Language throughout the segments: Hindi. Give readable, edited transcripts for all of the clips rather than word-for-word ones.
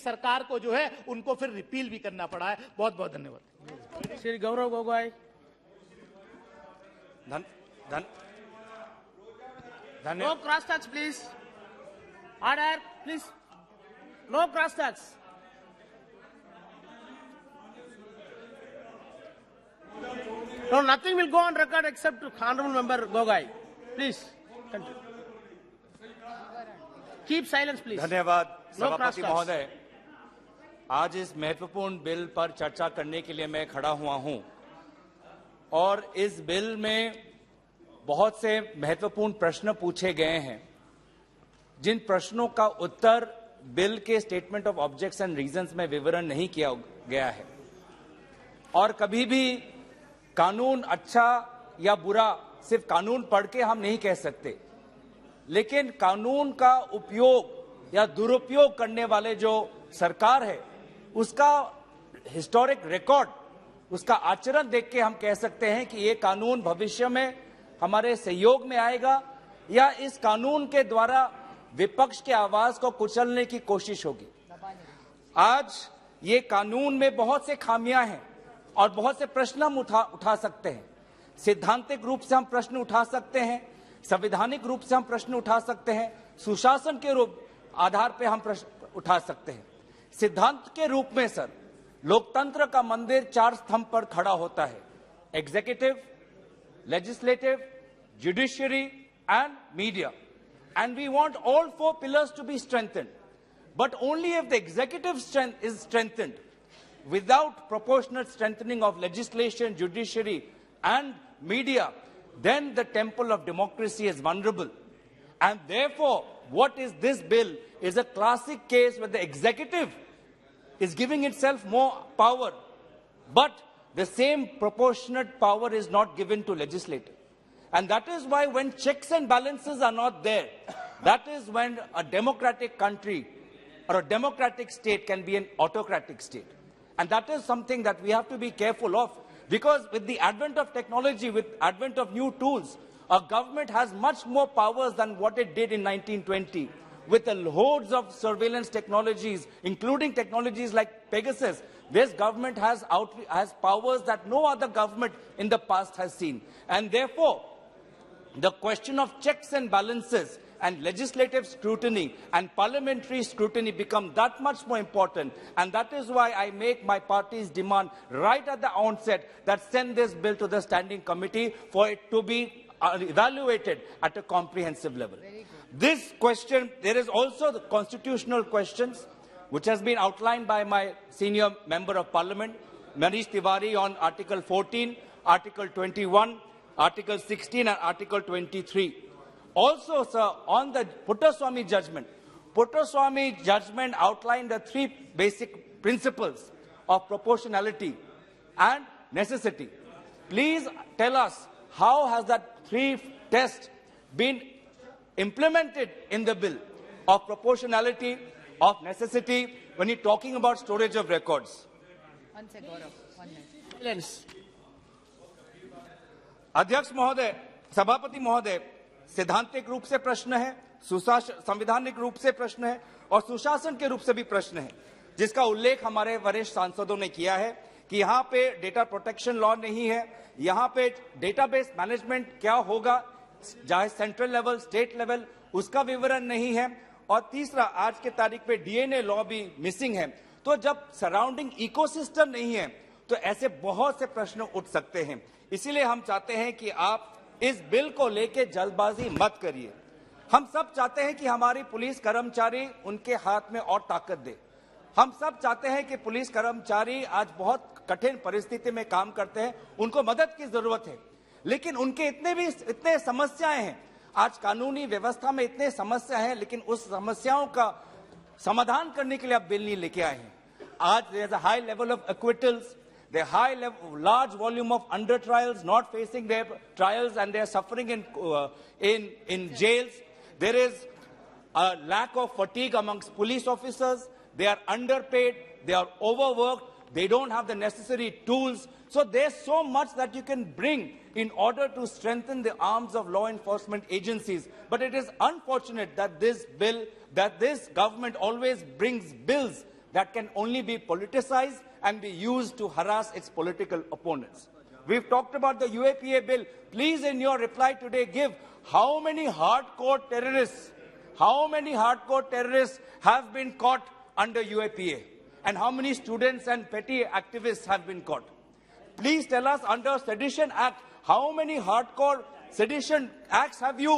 सरकार को जो है उनको फिर रिपील भी करना पड़ा है। बहुत बहुत धन्यवाद। Shri Gaurav Gogoi. No cross talks, please. Order, please. No cross talks. No, nothing will go on record except to Honorable Member Gogoi. Please continue. Keep silence, please. धन्यवाद No सभापति cross महोदय। आज इस महत्वपूर्ण बिल पर चर्चा करने के लिए मैं खड़ा हुआ हूं और इस बिल में बहुत से महत्वपूर्ण प्रश्न पूछे गए हैं, जिन प्रश्नों का उत्तर बिल के statement of objects and reasons में विवरण नहीं किया गया है। और कभी भी कानून अच्छा या बुरा सिर्फ कानून पढ़ के हम नहीं कह सकते, लेकिन कानून का उपयोग या दुरुपयोग करने वाले जो सरकार है उसका हिस्टोरिक रिकॉर्ड, उसका आचरण देख के हम कह सकते हैं कि ये कानून भविष्य में हमारे सहयोग में आएगा या इस कानून के द्वारा विपक्ष के आवाज को कुचलने की कोशिश होगी। आज ये कानून में बहुत से खामियां हैं और बहुत से प्रश्न हम उठा सकते हैं। सिद्धांतिक रूप से हम प्रश्न उठा सकते हैं, संवैधानिक रूप से हम प्रश्न उठा सकते हैं, सुशासन के रूप आधार पे हम प्रश्न उठा सकते हैं। सिद्धांत के रूप में सर, लोकतंत्र का मंदिर 4 स्तंभ पर खड़ा होता है: executive, legislative, judiciary and media, and we want all 4 pillars to be strengthened, but only if the executive strength is strengthened. Without proportionate strengthening of legislation, judiciary and media, then the temple of democracy is vulnerable. And therefore what is this bill is a classic case where the executive is giving itself more power, but the same proportionate power is not given to legislature. And that is why when checks and balances are not there, that is when a democratic country or a democratic state can be an autocratic state. And that is something that we have to be careful of, because with the advent of technology, with advent of new tools, a government has much more powers than what it did in 1920. With the hordes of surveillance technologies, including technologies like Pegasus, this government has powers that no other government in the past has seen. And therefore, the question of checks and balances and legislative scrutiny and parliamentary scrutiny become that much more important. And that is why I make my party's demand right at the onset that send this bill to the standing committee for it to be evaluated at a comprehensive level. This question, there is also the constitutional questions, which has been outlined by my senior member of parliament, Manish Tiwari, on Article 14, Article 21, Article 16 and Article 23. Also, sir, on the Puttaswamy judgment. Puttaswamy judgment outlined the 3 basic principles of proportionality and necessity. Please tell us, how has that 3 test been implemented in the bill of proportionality, of necessity, when you're talking about storage of records? One second, Gaurav. 1 minute. Silence. अध्यक्ष महोदय, सभापति महोदय, सिद्धांतिक रूप से प्रश्न है, संवैधानिक रूप से प्रश्न है और सुशासन के रूप से भी प्रश्न है, जिसका उल्लेख हमारे वरिष्ठ सांसदों ने किया है कि यहाँ पे डेटा प्रोटेक्शन लॉ नहीं है, यहाँ पे डेटाबेस मैनेजमेंट क्या होगा, चाहे सेंट्रल लेवल, स्टेट लेवल, उसका विवरण नहीं है, और तीसरा, आज के तारीख पे डीएनए लॉ भी मिसिंग है। तो जब सराउंडिंग इकोसिस्टम नहीं है तो ऐसे बहुत से प्रश्न उठ सकते हैं। इसीलिए हम चाहते हैं कि आप इस बिल को लेके जल्दबाजी मत करिए। हम सब चाहते हैं कि हमारी पुलिस कर्मचारी उनके हाथ में और ताकत दे। हम सब चाहते हैं कि पुलिस कर्मचारी आज बहुत कठिन परिस्थिति में काम करते हैं, उनको मदद की जरूरत है, लेकिन उनके इतने समस्याएं हैं, आज कानूनी व्यवस्था में इतने समस्या हैं, लेकिन उस समस्याओं का समाधान करने के लिए आप बिल नहीं लेके आए हैं। आज there is a high level of acquittals, the high level, large volume of under trials not facing their trials and they are suffering in jails. There is a lack of fatigue amongst police officers. They are underpaid, they are overworked, they don't have the necessary tools. So there's so much that you can bring in order to strengthen the arms of law enforcement agencies. But it is unfortunate that this government always brings bills that can only be politicized and be used to harass its political opponents. We've talked about the UAPA bill. Please, in your reply today, give how many hardcore terrorists have been caught under UAPA, and how many students and petty activists have been caught. Please tell us, under Sedition Act, how many hardcore sedition acts have you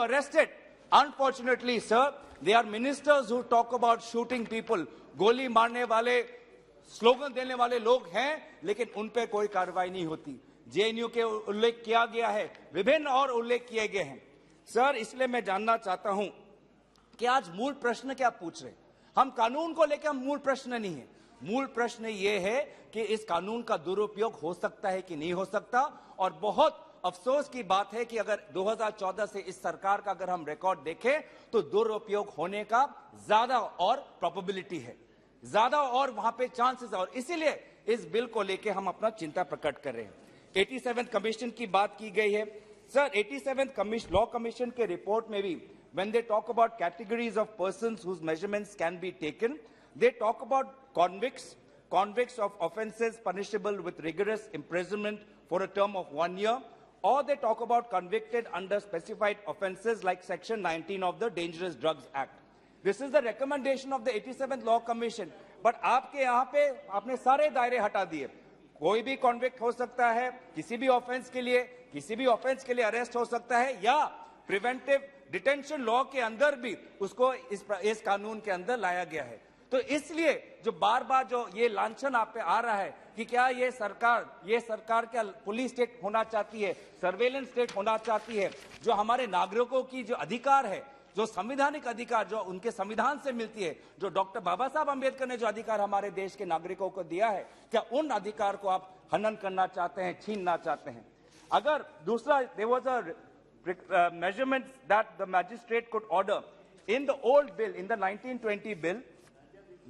arrested? Unfortunately, sir, they are ministers who talk about shooting people. गोली मारने वाले, स्लोगन देने वाले लोग हैं, लेकिन उन पे कोई कार्रवाई नहीं होती. जेएनयू के उल्लेख किया गया है, विभिन्न और उल्लेख किए गए हैं. सर, इसलिए मैं जानना चाहता हूं कि आज मूल प्रश्न क्या पूछ रहे हैं. हम कानून को लेकर, हम मूल प्रश्न नहीं है. मूल प्रश्न ये है कि इस कानून का दुरुपयोग हो सकता है कि नहीं हो सकता. और बहुत अफसोस की बात है कि अगर 2014 से इस सरकार का अगर हम रिकॉर्ड देखें तो दुरुपयोग होने का ज्यादा और प्रोबेबिलिटी है, ज्यादा और वहां पे चांसेस. और इसीलिए इस बिल को लेकर हम अपना चिंता प्रकट कर रहे हैं. 87th कमीशन की बात की गई है. सर, 87th लॉ कमीशन के रिपोर्ट में भी when they talk about categories of persons whose measurements can be taken, they talk about convicts of offences punishable with rigorous imprisonment for a term of 1 year, or they talk about convicted under specified offences like Section 19 of the Dangerous Drugs Act. This is the recommendation of the 87th Law Commission. But आपके यहाँ पे आपने सारे दायरे हटा दिए. कोई भी कॉन्विक्ट हो सकता है, किसी भी ऑफेंस के लिए अरेस्ट हो सकता है, या प्रिवेंटिव डिटेंशन लॉ के अंदर भी उसको इस कानून के अंदर लाया गया है. तो इसलिए जो बार बार जो ये लांछन आप पे आ रहा है कि क्या ये सरकार क्या पुलिस स्टेट होना चाहती है, सर्वेलेंस स्टेट होना चाहती है, जो हमारे नागरिकों की जो अधिकार है, जो संवैधानिक अधिकार जो उनके संविधान से मिलती है, जो डॉक्टर बाबा साहब अंबेडकर ने जो अधिकार हमारे देश के नागरिकों को दिया है, क्या उन अधिकार को आप हनन करना चाहते हैं, छीनना चाहते हैं? अगर दूसरा, there was a measurement that the magistrate could order in the old bill, in the 1920 bill,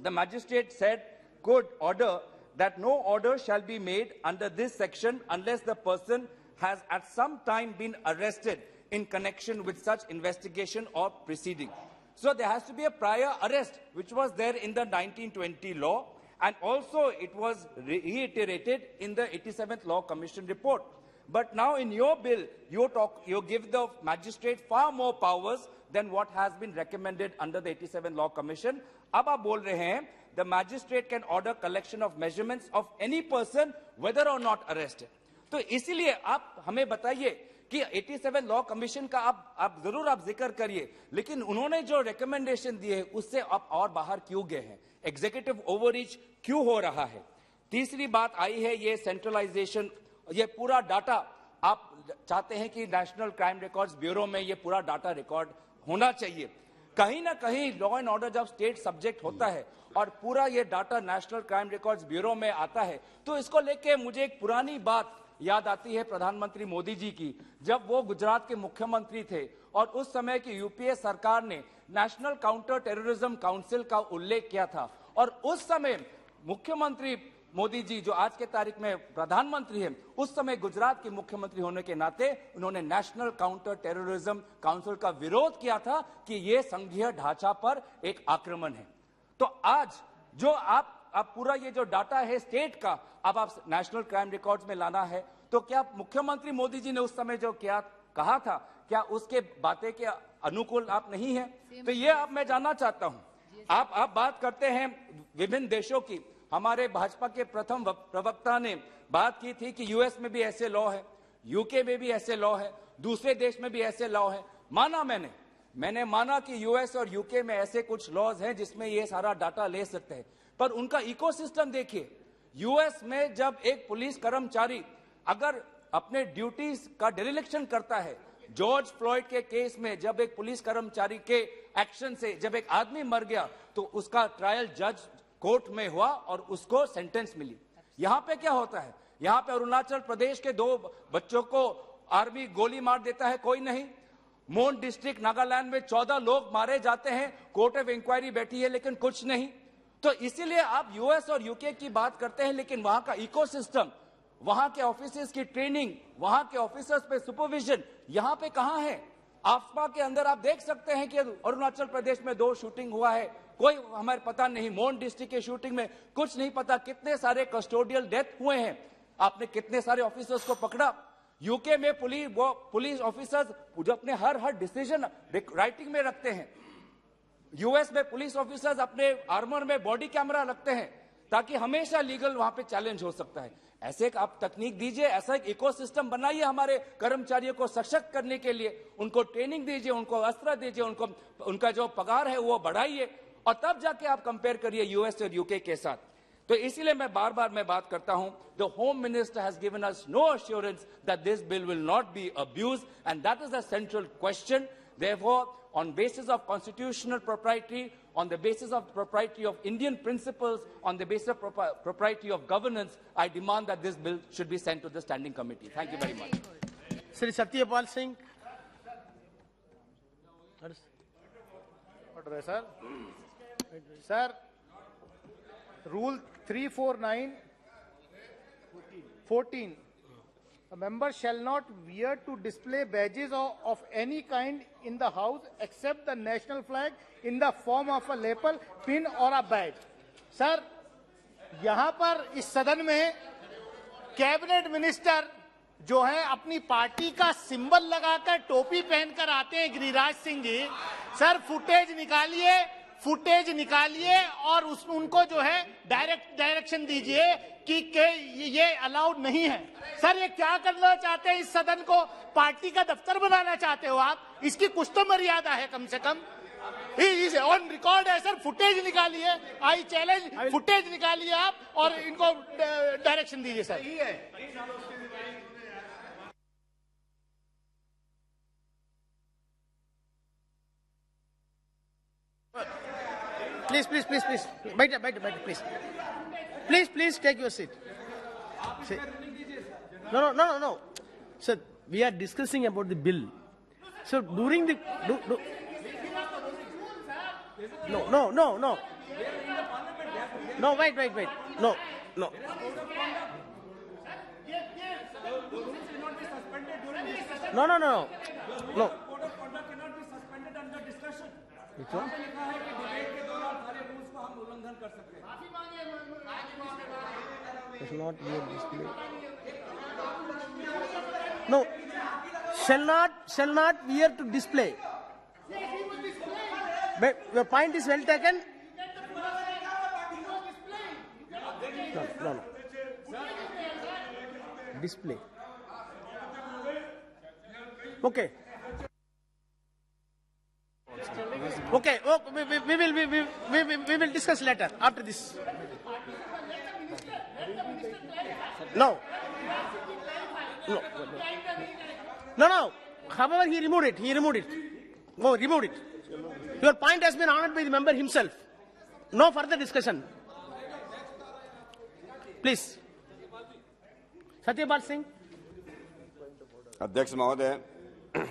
the magistrate said could order that no order shall be made under this section unless the person has at some time been arrested in connection with such investigation or proceeding. So there has to be a prior arrest, which was there in the 1920 law, and also it was reiterated in the 87th Law Commission report. But now in your bill, you give the magistrate far more powers than what has been recommended under the 87th Law Commission. अब आप बोल रहे हैं, the magistrate can order collection of measurements of any person whether or not arrested. तो इसीलिए आप हमें बताइए कि 87 लॉ कमीशन का आप जरूर जिक्र करिए, लेकिन उन्होंने जो रिकमेंडेशन दिए हैं उससे आप और बाहर क्यों गए हैं? एग्जीक्यूटिव ओवररीच क्यों हो रहा है? तीसरी बात आई है ये सेंट्रलाइजेशन. ये पूरा डाटा आप चाहते हैं कि नेशनल क्राइम रिकॉर्ड्स ब्यूरो में ये पूरा डाटा रिकॉर्ड होना चाहिए. कहीं ना कहीं लॉ एंड ऑर्डर जब स्टेट सब्जेक्ट होता है और पूरा ये data national crime records bureau में आता है, तो इसको लेके मुझे एक पुरानी बात याद आती है प्रधानमंत्री मोदी जी की, जब वो गुजरात के मुख्यमंत्री थे और उस समय की यूपीए सरकार ने नेशनल काउंटर टेररिज्म काउंसिल का उल्लेख किया था. और उस समय मुख्यमंत्री मोदी जी, जो आज के तारीख में प्रधानमंत्री हैं, उस समय गुजरात के मुख्यमंत्री होने के नाते उन्होंने नेशनल काउंटर टेररिज्म काउंसिल का विरोध किया था कि यह संघीय ढांचा पर एक आक्रमण है. तो आज जो आप पूरा ये जो डाटा है स्टेट का, अब आप नेशनल क्राइम रिकॉर्ड्स में लाना है, तो क्या मुख्यमंत्री मोदी जी ने उस समय जो कहा था, क्या उसके बातें के अनुकूल आप नहीं है? तो ये अब मैं जानना चाहता हूं. आप बात करते हैं विभिन्न देशों की. हमारे भाजपा के प्रथम प्रवक्ता ने बात की थी कि यूएस में भी ऐसे लॉ है, यूके में भी ऐसे लॉ है, दूसरे देश में भी ऐसे लॉ है. माना मैंने माना कि यूएस और यूके में ऐसे कुछ लॉज हैं जिसमें ये सारा डाटा ले सकते हैं, पर उनका इकोसिस्टम देखिए. यूएस में जब एक पुलिस कर्मचारी अगर अपने ड्यूटीज का डिरेक्शन करता है, जॉर्ज फ्लॉयड के केस में जब एक पुलिस कर्मचारी के एक्शन से जब एक आदमी मर गया तो उसका ट्रायल जज कोर्ट में हुआ और उसको सेंटेंस मिली. यहां पे क्या होता है? यहां पे अरुणाचल प्रदेश के 2 बच्चों को आर्मी गोली मार देता है, कोई नहीं. मोन डिस्ट्रिक्ट नागालैंड में 14 लोग मारे जाते हैं, कोर्ट ऑफ इंक्वायरी बैठी है लेकिन कुछ नहीं. तो इसीलिए आप यूएस और यूके की बात करते हैं, लेकिन वहां का इकोसिस्टम, वहां के ऑफिसर्स की ट्रेनिंग, वहां के ऑफिसर्स पे सुपरविजन यहां पे कहां है? आफ्पा के अंदर आप देख सकते हैं कि अरुणाचल प्रदेश में 2 शूटिंग हुआ है, कोई हमारे पता नहीं। मोन डिस्ट्रिक्ट के शूटिंग में कुछ नहीं पता। कितने सारे कस्टोडियल डेथ हुए हैं, आपने कितने सारे ऑफिसर्स को पकड़ा। यूके में पुलिस ऑफिसर्स जो अपने हर डिसीजन राइटिंग में रखते हैं। यूएस में पुलिस ऑफिसर्स अपने आर्मर में बॉडी कैमरा रखते हैं ताकि हमेशा लीगल वहां पे चैलेंज हो सकता है। ऐसे एक आप तकनीक दीजिए, ऐसा एक इकोसिस्टम बनाइए हमारे कर्मचारियों को सशक्त करने के लिए। उनको ट्रेनिंग दीजिए, उनको अस्त्र दीजिए, उनका जो पगार है वो बढ़ाइए, और तब जाके आप कंपेयर करिए यूएस और यूके के साथ। तो इसीलिए मैं बार बार बात करता हूं, the home minister has given us know assurance that this bill will not be abused, and that is the central question. Therefore, on basis of constitutional propriety, on the basis of propriety of Indian principles, on the basis of propriety of governance, I demand that this bill should be sent to the standing committee. Thank you very much. Sri Satyapal Singh. Order है sir. Rule 349(14). A member shall not wear to display badges of any kind in the house except the national flag in the form of a lapel, pin or a badge. Sir, यहाँ पर इस सदन में कैबिनेट मिनिस्टर जो है अपनी पार्टी का सिंबल लगाकर टोपी पहनकर आते हैं, गिरिराज सिंह जी। सर, फुटेज निकालिए और उनको जो है डायरेक्शन दीजिए कि ये अलाउड नहीं है। सर, ये क्या करना चाहते हैं? इस सदन को पार्टी का दफ्तर बनाना चाहते हो आप? इसकी कुछ तो मर्यादा है कम से कम। ऑन रिकॉर्ड है सर, फुटेज निकालिए। आई चैलेंज, फुटेज निकालिए आप और इनको डायरेक्शन दीजिए sir. Please. Better, please take your seat. No. Sir, we are discussing about the bill. So during the No. No, wait. No. No. Which one? Does not be a display. No, shall not wear to display. But your point is well taken. No. Display. Okay. Oh, we will discuss later after this. No. However, he removed it. No, removed it. Your point has been honored by the member himself. No further discussion. Please. Satyapal Singh. अध्यक्ष महोदय,